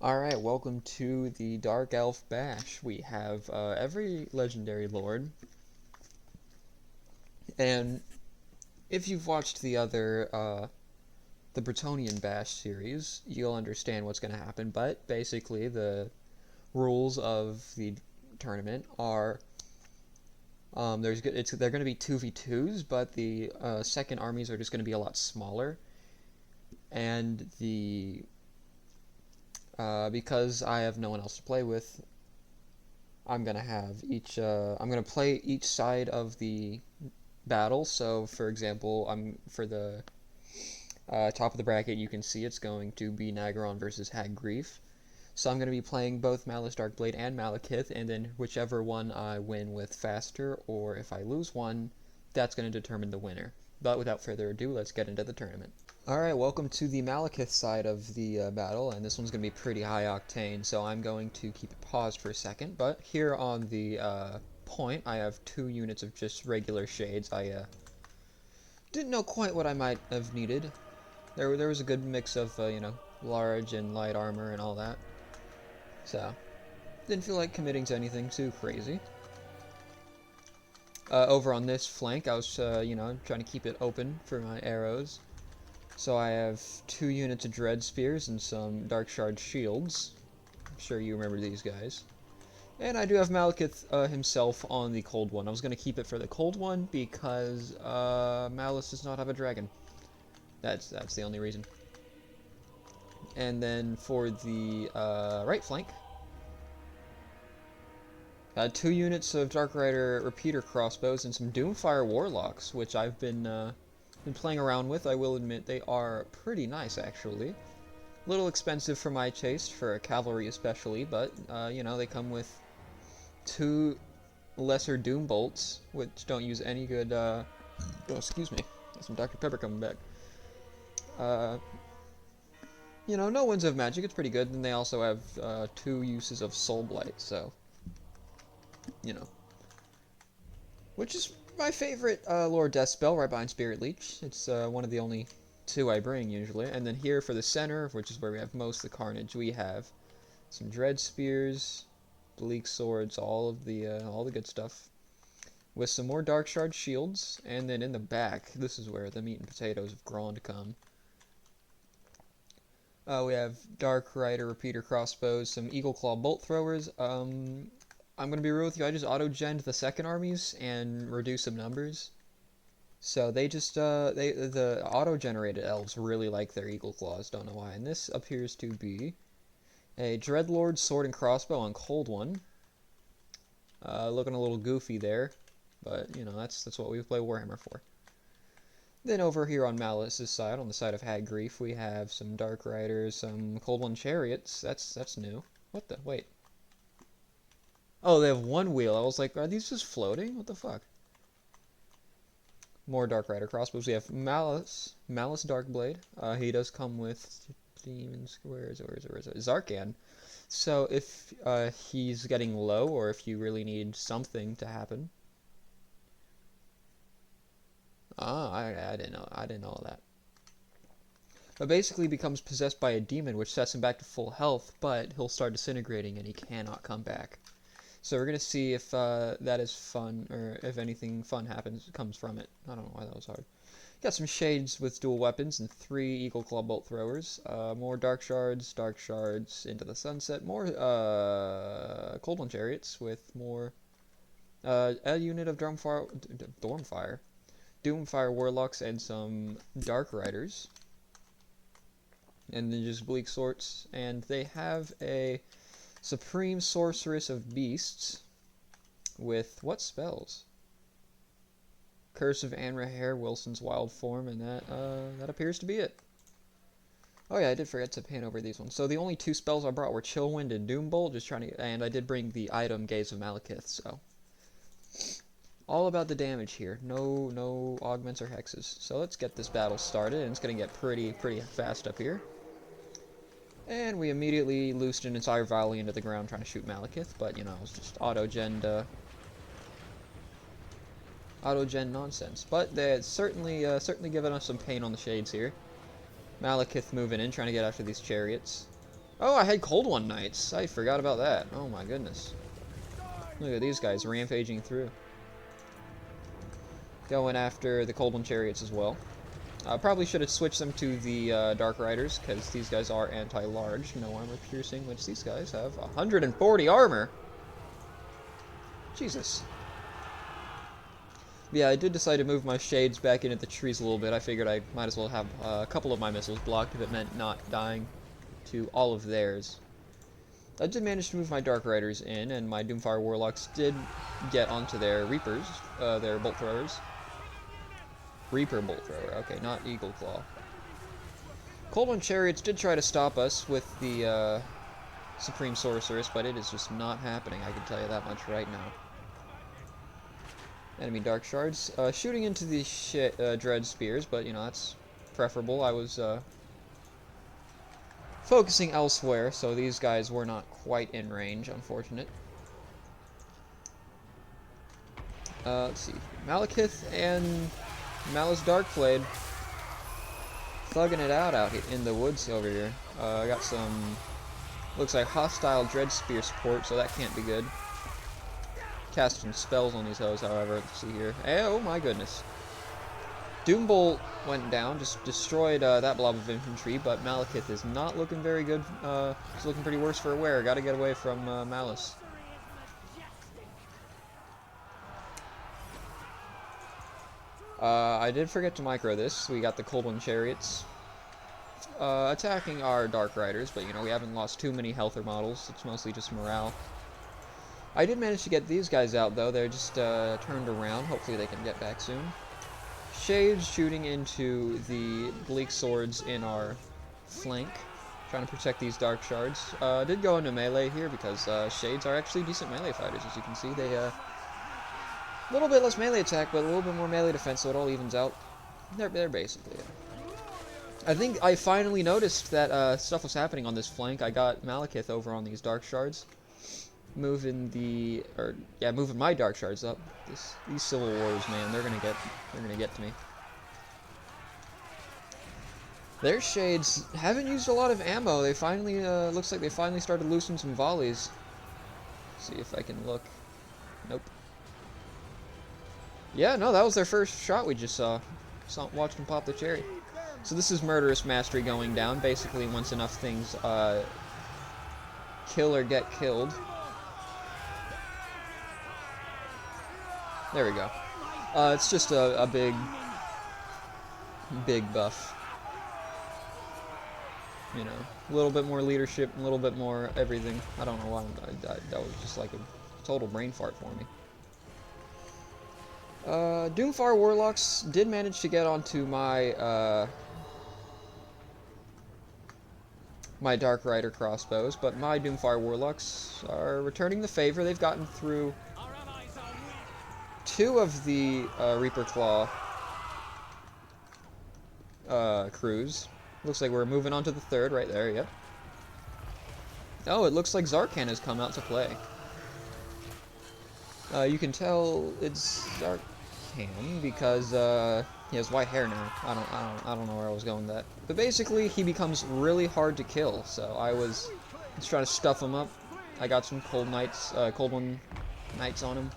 Alright, welcome to the Dark Elf Bash. We have every legendary lord, and if you've watched the Bretonnian Bash series, you'll understand what's going to happen, but basically the rules of the tournament are they're going to be 2v2s, but the second armies are just going to be a lot smaller, and because I have no one else to play with, I'm gonna play each side of the battle. So, for example, I'm for the top of the bracket. You can see it's going to be Nagaron versus Hag Grief. So I'm going to be playing both Malice Darkblade and Malekith, and then whichever one I win with faster, or if I lose one, that's going to determine the winner. But without further ado, let's get into the tournament. Alright, welcome to the Malekith side of the battle, and this one's going to be pretty high octane, so I'm going to keep it paused for a second. But here on the point, I have 2 units of just regular shades. I didn't know quite what I might have needed. There was a good mix of, large and light armor and all that. So, didn't feel like committing to anything too crazy. Over on this flank, I was, trying to keep it open for my arrows. So I have 2 units of Dread Spears and some Dark Shard Shields. I'm sure you remember these guys. And I do have Malekith himself on the cold one. I was going to keep it for the cold one because Malice does not have a dragon. That's the only reason. And then for the right flank, 2 units of Dark Rider Repeater Crossbows and some Doomfire Warlocks, which I've been playing around with. I will admit they are pretty nice, actually. A little expensive for my taste, for a cavalry especially, but, they come with 2 lesser Doom Bolts, which don't use any good, oh, excuse me, there's some Dr. Pepper coming back. Uh, no Winds of Magic, it's pretty good, and they also have 2 uses of Soul Blight, so, you know. Which is my favorite Lord Death spell, right behind Spirit Leech. It's one of the only 2 I bring, usually. And then here for the center, which is where we have most of the carnage, we have some Dread Spears, Bleak Swords, all the good stuff. With some more Dark Shard Shields, and then in the back, this is where the meat and potatoes of Grond come. We have Dark Rider Repeater Crossbows, some Eagle Claw Bolt Throwers. I'm going to be real with you, I just auto-genned the second armies and reduced some numbers. So they just, the auto-generated elves really like their Eagle Claws, don't know why. And this appears to be a Dreadlord Sword and Crossbow on Cold One. Looking a little goofy there, but, that's what we play Warhammer for. Then over here on Malice's side, on the side of Hag Grief, we have some Dark Riders, some Cold One Chariots. That's new. What the? Wait. Oh, they have 1 wheel. I was like, are these just floating? What the fuck? More Dark Rider crossbows. We have Malice Darkblade. He does come with demons. Where is it? Zarkan. So if he's getting low, or if you really need something to happen. I didn't know. I didn't know all that. But basically becomes possessed by a demon, which sets him back to full health, but he'll start disintegrating and he cannot come back. So we're gonna see if that is fun, or if anything fun comes from it. I don't know why that was hard. Got some shades with dual weapons and 3 Eagle Claw Bolt Throwers. More Dark Shards into the sunset. More Cold One Chariots with more a unit of Doomfire Warlocks and some Dark Riders. And then just Bleak Swords. And they have a Supreme Sorceress of Beasts with what spells? Curse of Anraher, Wilson's Wild Form, and that appears to be it. Oh yeah, I did forget to paint over these ones. So the only 2 spells I brought were Chillwind and Doombolt, and I did bring the item Gaze of Malekith, so all about the damage here. No augments or hexes. So let's get this battle started, and it's gonna get pretty fast up here. And we immediately loosed an entire volley into the ground trying to shoot Malekith, but, it was just auto-gen nonsense. But they're certainly giving us some pain on the shades here. Malekith moving in, trying to get after these chariots. Oh, I had Cold One Knights. I forgot about that. Oh my goodness. Look at these guys rampaging through. Going after the Cold One Chariots as well. Probably should have switched them to the Dark Riders, because these guys are anti-large, no armor piercing, which these guys have 140 armor. Jesus. Yeah, I did decide to move my shades back into the trees a little bit. I figured I might as well have a couple of my missiles blocked if it meant not dying to all of theirs. I did manage to move my Dark Riders in, and my Doomfire Warlocks did get onto their Reapers, their Bolt Throwers. Reaper Bolt Thrower, okay, not Eagle Claw. Cold One Chariots did try to stop us with the Supreme Sorceress, but it is just not happening, I can tell you that much right now. Enemy Dark Shards, shooting into the Dread Spears, but, you know, that's preferable. I was focusing elsewhere, so these guys were not quite in range, unfortunate. Let's see. Malekith and Malus Darkblade thugging it out here in the woods over here. I got some, looks like hostile Dread Spear support, so that can't be good. Casting spells on these hoes, however, let's see here. Oh my goodness. Doombolt went down, just destroyed that blob of infantry, but Malekith is not looking very good. It's looking pretty worse for wear. Gotta get away from Malus. I did forget to micro this. We got the Cold One Chariots attacking our Dark Riders, but you know, we haven't lost too many health or models. It's mostly just morale. I did manage to get these guys out, though. They're just turned around. Hopefully they can get back soon. Shades shooting into the Bleak Swords in our flank, trying to protect these Dark Shards. Did go into melee here because Shades are actually decent melee fighters, as you can see. They a little bit less melee attack, but a little bit more melee defense, so it all evens out. They're basically it. I think I finally noticed that stuff was happening on this flank. I got Malekith over on these Dark Shards. Moving my Dark Shards up. These Civil Wars, man, they're gonna get to me. Their Shades haven't used a lot of ammo. They finally looks like they finally started loosening some volleys. Let's see if I can look. Nope. Yeah, no, that was their first shot we just saw. Watched them pop the cherry. So this is Murderous Mastery going down. Basically, once enough things kill or get killed. There we go. It's just a big buff. You know, a little bit more leadership, a little bit more everything. I don't know why that was just like a total brain fart for me. Doomfire Warlocks did manage to get onto my my Dark Rider crossbows, but my Doomfire Warlocks are returning the favor. They've gotten through 2 of the Reaper Claw crews. Looks like we're moving on to the 3rd right there, yep. Oh, it looks like Zarkan has come out to play. You can tell it's Zarkan because he has white hair now. I don't know where I was going with that. But basically, he becomes really hard to kill, so I was just trying to stuff him up. I got some Cold One Knights on him.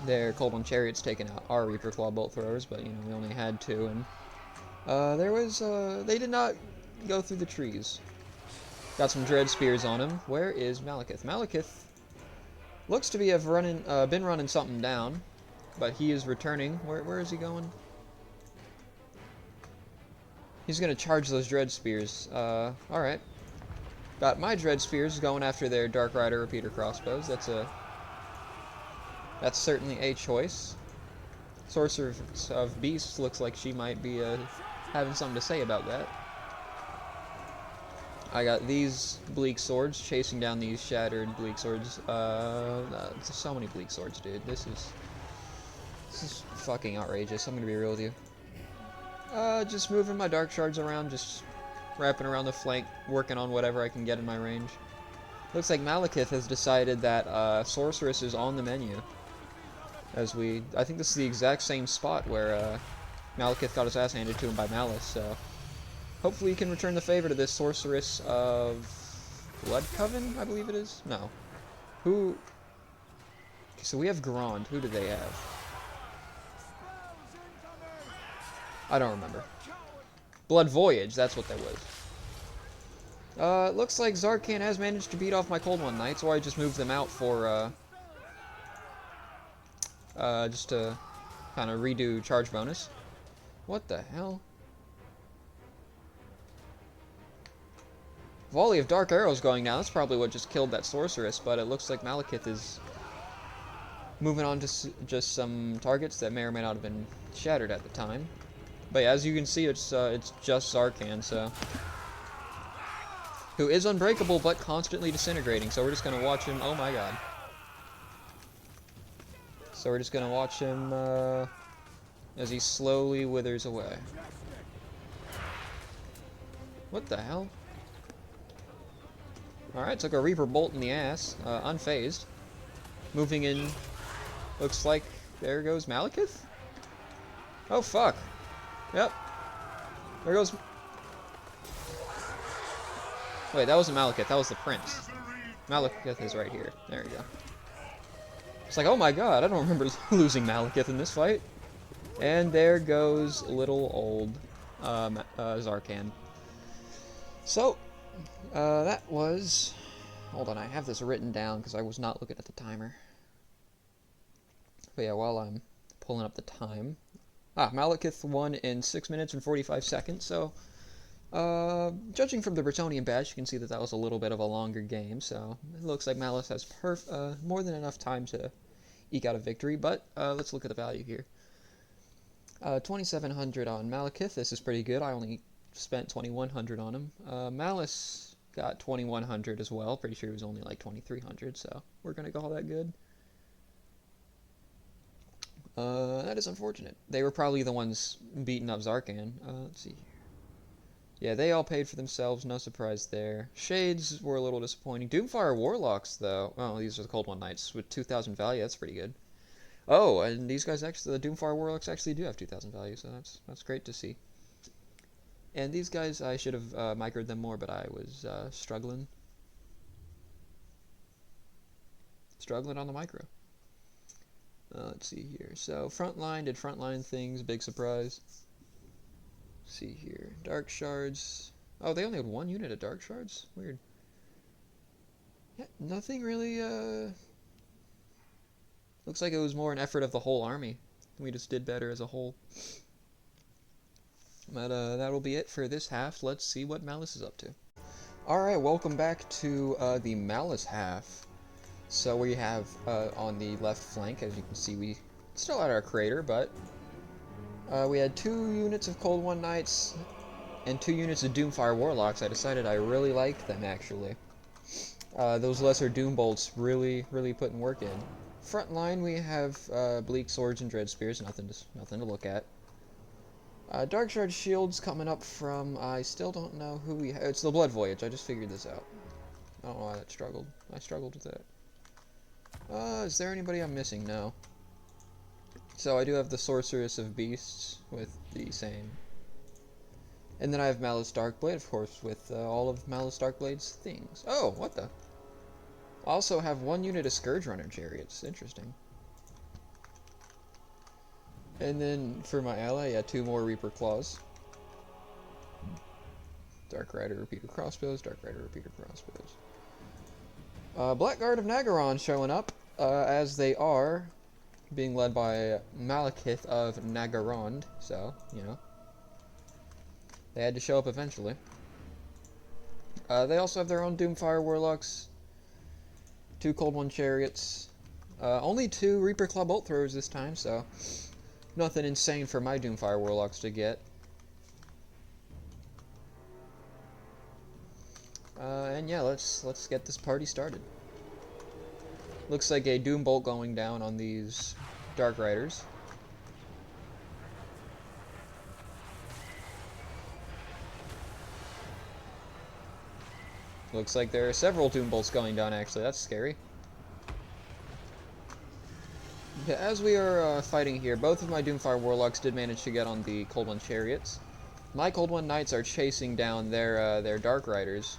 Their Cold One Chariots taking out our Reaper Claw Bolt Throwers, but you know, we only had 2, and they did not go through the trees. Got some Dread Spears on him. Where is Malekith? Malekith looks to have been running something down, but he is returning. Where is he going? He's gonna charge those Dread Spears. Alright. Got my Dread Spears going after their Dark Rider repeater crossbows. That's certainly a choice. Sorceress of Beasts looks like she might be having something to say about that. I got these Bleak Swords chasing down these shattered Bleak Swords. So many Bleak Swords, dude. This is fucking outrageous. I'm gonna be real with you. Just moving my Dark Shards around, just wrapping around the flank, working on whatever I can get in my range. Looks like Malekith has decided that Sorceress is on the menu. I think this is the exact same spot where Malekith got his ass handed to him by Malus, so hopefully you can return the favor to this Sorceress of Blood Coven, I believe it is? No. Who... So we have Grand. Who do they have? I don't remember. Blood Voyage, that's what that was. It looks like Zarkan has managed to beat off my Cold One Knights, or I just moved them out for, just to kind of redo charge bonus. What the hell? Volley of dark arrows going down. That's probably what just killed that sorceress, but it looks like Malekith is moving on to just some targets that may or may not have been shattered at the time. But yeah, as you can see, it's just Zarkan, so... Who is unbreakable, but constantly disintegrating, so we're just gonna watch him... Oh my god. So we're just gonna watch him, as he slowly withers away. What the hell? Alright, took a Reaper Bolt in the ass, unfazed. Moving in, looks like, there goes Malekith? Oh fuck. Yep. There goes... Wait, that wasn't Malekith, that was the Prince. Malekith is right here. There we go. It's like, oh my god, I don't remember losing Malekith in this fight. And there goes little old Zarkan. So, that was... Hold on, I have this written down because I was not looking at the timer. But yeah, while I'm pulling up the time... Malekith won in 6 minutes and 45 seconds, so... judging from the Bretonnian badge, you can see that that was a little bit of a longer game, so it looks like Malus has more than enough time to eke out a victory, but let's look at the value here. 2,700 on Malekith, this is pretty good. I only spent 2,100 on him. Malus got 2,100 as well, pretty sure he was only like 2,300, so we're gonna call that good. That is unfortunate. They were probably the ones beating up Zarkan. Let's see. Yeah, they all paid for themselves, no surprise there. Shades were a little disappointing. Doomfire Warlocks, though. Oh, these are the Cold One Knights with 2,000 value. That's pretty good. Oh, and these guys actually, the Doomfire Warlocks actually do have 2,000 value, so that's great to see. And these guys, I should have microed them more, but I was struggling. Struggling on the micro. Let's see here. So, Frontline did Frontline things, big surprise. Let's see here. Dark Shards. Oh, they only had one unit of Dark Shards? Weird. Yeah, nothing really, looks like it was more an effort of the whole army. We just did better as a whole. But, that'll be it for this half. Let's see what Malus is up to. Alright, welcome back to, the Malus half. So we have, on the left flank, as you can see, we still had our Crater, but we had 2 units of Cold One Knights and 2 units of Doomfire Warlocks. I decided I really liked them, actually. Those lesser Doom Bolts really putting work in. Front line, we have Bleak Swords and Dread Spears, nothing to look at. Dark Shard Shields coming up from, I still don't know who we have. It's the Blood Voyage, I just figured this out. I don't know why that struggled. I struggled with that. Is there anybody I'm missing? No. So I do have the Sorceress of Beasts with the same. And then I have Malus Darkblade, of course, with all of Malus Darkblade's things. Oh, what the? I also have 1 unit of Scourge Runner Chariots. Interesting. And then for my ally, yeah, 2 more Reaper Claws. Dark Rider Repeater Crossbows, Dark Rider Repeater Crossbows. Blackguard of Nagaron showing up, as they are being led by Malekith of Nagarond, so, you know, they had to show up eventually. They also have their own Doomfire Warlocks, 2 Cold One Chariots, only 2 Reaper Claw Bolt Throwers this time, so nothing insane for my Doomfire Warlocks to get. And yeah, let's get this party started. Looks like a Doom Bolt going down on these Dark Riders. Looks like there are several Doom Bolts going down, actually. That's scary. As we are fighting here, both of my Doomfire Warlocks did manage to get on the Cold One Chariots. my Cold One Knights are chasing down their Dark Riders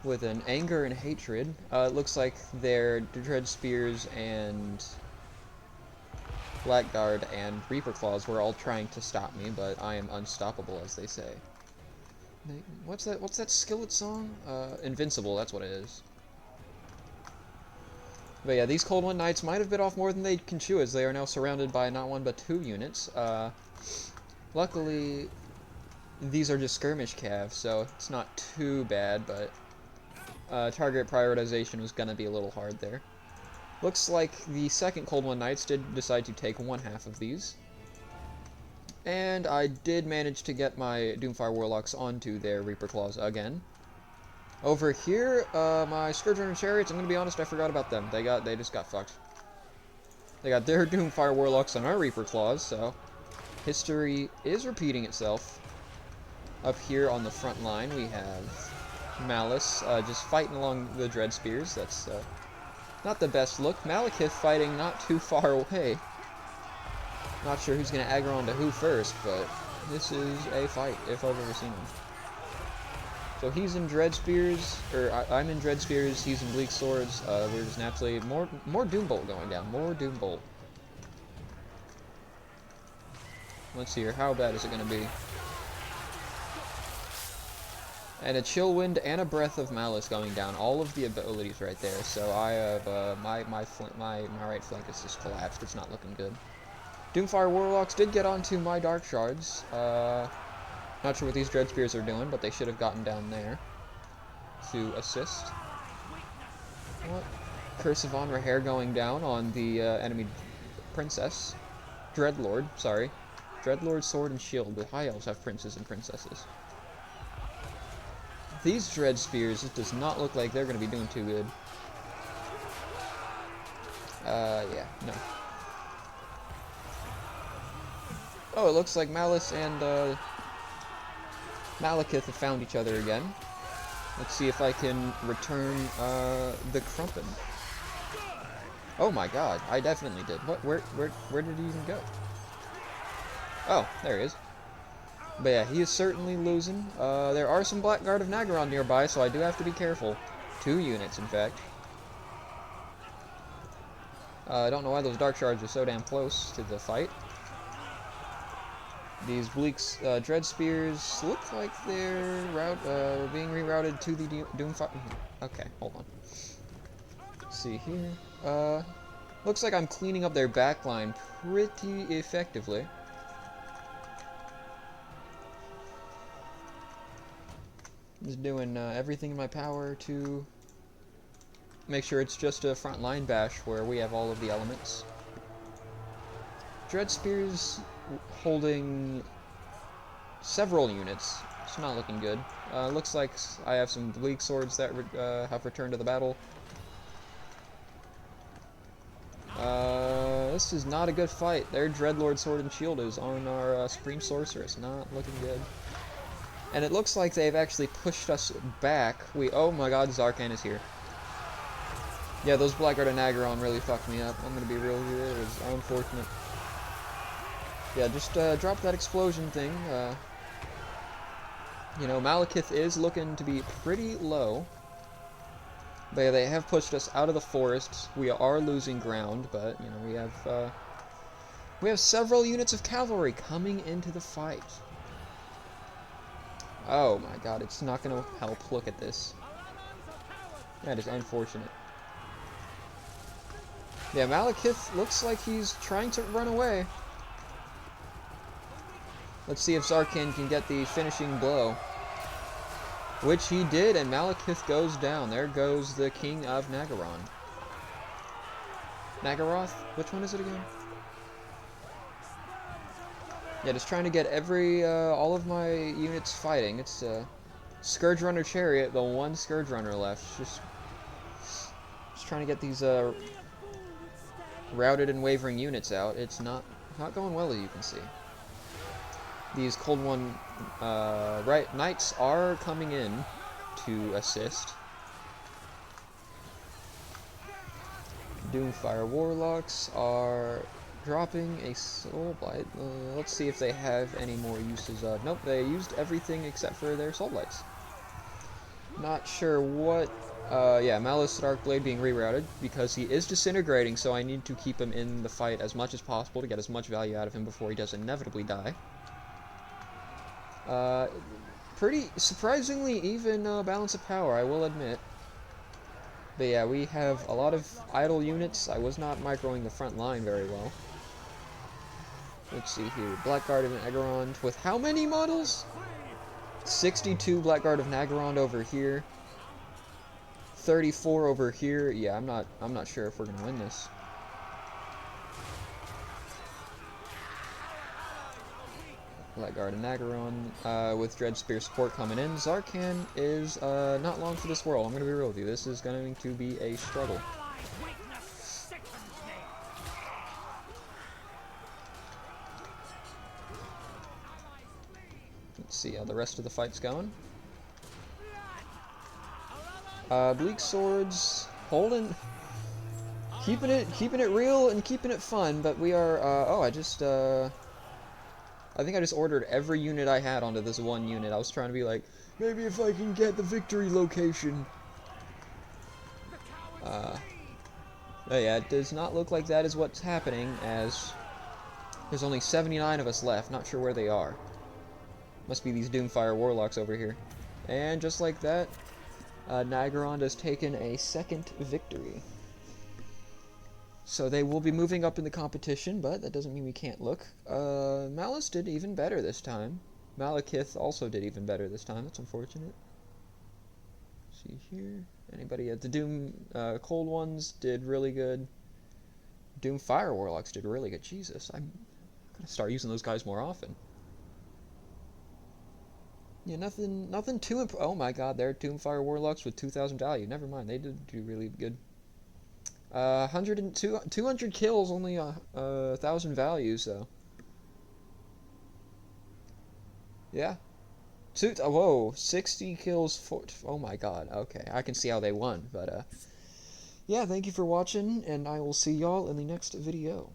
with an anger and hatred. It looks like their Dread Spears and Blackguard and Reaper Claws were all trying to stop me, but I am unstoppable, as they say. What's that Skillet song? Invincible, that's what it is. But yeah, these Cold One Knights might have bit off more than they can chew, as they are now surrounded by not one but 2 units. Luckily, these are just skirmish calves, so it's not too bad, but target prioritization was going to be a little hard there. Looks like the second Cold One Knights did decide to take 1/2 of these. And I did manage to get my Doomfire Warlocks onto their Reaper Claws again. Over here, my Scourgerunner Chariots, I'm going to be honest, I forgot about them. They just got fucked. They got their Doomfire Warlocks on our Reaper Claws, so history is repeating itself. Up here on the front line, we have Malice just fighting along the Dread Spears. That's not the best look. Malekith fighting not too far away. Not sure who's going to aggro onto who first, but this is a fight, if I've ever seen one. So he's in Dread Spears, or I'm in Dread Spears, he's in Bleak Swords. We're just naturally more Doombolt going down, more Doombolt. Let's see here, how bad is it going to be? And a Chill Wind and a Breath of Malice going down, all of the abilities right there. So I have my right flank is just collapsed. It's not looking good. Doomfire Warlocks did get onto my Dark Shards. Not sure what these Dread Spears are doing, but they should have gotten down there to assist. What? Curse of Anraher going down on the enemy princess. Dreadlord, sorry. Dreadlord Sword and Shield. The High Elves have princes and princesses. These Dread Spears, it does not look like they're going to be doing too good. Yeah, no. Oh, it looks like Malice and Malekith have found each other again. Let's see if I can return the Crumpin. Oh my god, I definitely did. What? Where did he even go? Oh, there he is. But yeah, he is certainly losing. There are some Blackguard of Nagaron nearby, so I do have to be careful. 2 units, in fact. I don't know why those Dark Shards are so damn close to the fight. These Bleak's Dread Spears look like they're being rerouted to the Doomfire. Okay, hold on. Let's see here. Looks like I'm cleaning up their backline pretty effectively. Just doing everything in my power to make sure it's just a front line bash where we have all of the elements. Dread Spears holding several units. It's not looking good. Looks like I have some Bleak Swords that have returned to the battle. This is not a good fight. Their Dreadlord Sword and Shield is on our Supreme Sorceress. Not looking good. And it looks like they've actually pushed us back. Oh my god, Zarkan is here. Yeah, those Blackguard and Nagaron really fucked me up. I'm gonna be real here. It was unfortunate. Yeah, just drop that explosion thing. You know, Malekith is looking to be pretty low. But yeah, they have pushed us out of the forest. We are losing ground, but you know, we have several units of cavalry coming into the fight. Oh my god, it's not gonna help. Look at this. That is unfortunate. Yeah, Malekith looks like he's trying to run away. Let's see if Zarkan can get the finishing blow. Which he did, and Malekith goes down. There goes the King of Nagaron. Nagaroth? Which one is it again? Yeah, just trying to get all of my units fighting. It's Scourgerunner Chariot, the one Scourgerunner left. Just trying to get these routed and wavering units out. It's not going well, as you can see. These Cold One Knights are coming in to assist. Doomfire Warlocks are dropping a Soul Blight. Let's see if they have any more uses of... Nope, they used everything except for their Soul Blights. Not sure what... yeah, Malice Darkblade being rerouted because he is disintegrating, so I need to keep him in the fight as much as possible to get as much value out of him before he does inevitably die. Pretty surprisingly even balance of power, I will admit. But yeah, we have a lot of idle units. I was not microing the front line very well. Let's see here. Blackguard of Naggarond with how many models? 62 Blackguard of Naggarond over here. 34 over here. Yeah, I'm not sure if we're gonna win this. Blackguard and Naggarond with Dread Spear support coming in. Zarkan is not long for this world. I'm gonna be real with you. This is going to be a struggle. Let's see how the rest of the fight's going. Bleak Swords holding, keeping it real and keeping it fun. But we are. I think I just ordered every unit I had onto this one unit. I was trying to be like, maybe if I can get the victory location. But yeah, it does not look like that is what's happening, as there's only 79 of us left. Not sure where they are. Must be these Doomfire Warlocks over here. And just like that, Naggarond has taken a second victory. So they will be moving up in the competition, but that doesn't mean we can't look. Malice did even better this time. Malekith also did even better this time. That's unfortunate. Let's see here. Anybody at the Doom Cold Ones did really good. Doom Fire Warlocks did really good. Jesus, I'm gonna start using those guys more often. Yeah, nothing too oh my god, they're Doomfire Warlocks with 2,000 value. Never mind, they did do really good. 200 kills, only 1,000 value, so. Yeah. Whoa, 60 kills, oh my god, okay, I can see how they won, but, yeah, thank you for watching, and I will see y'all in the next video.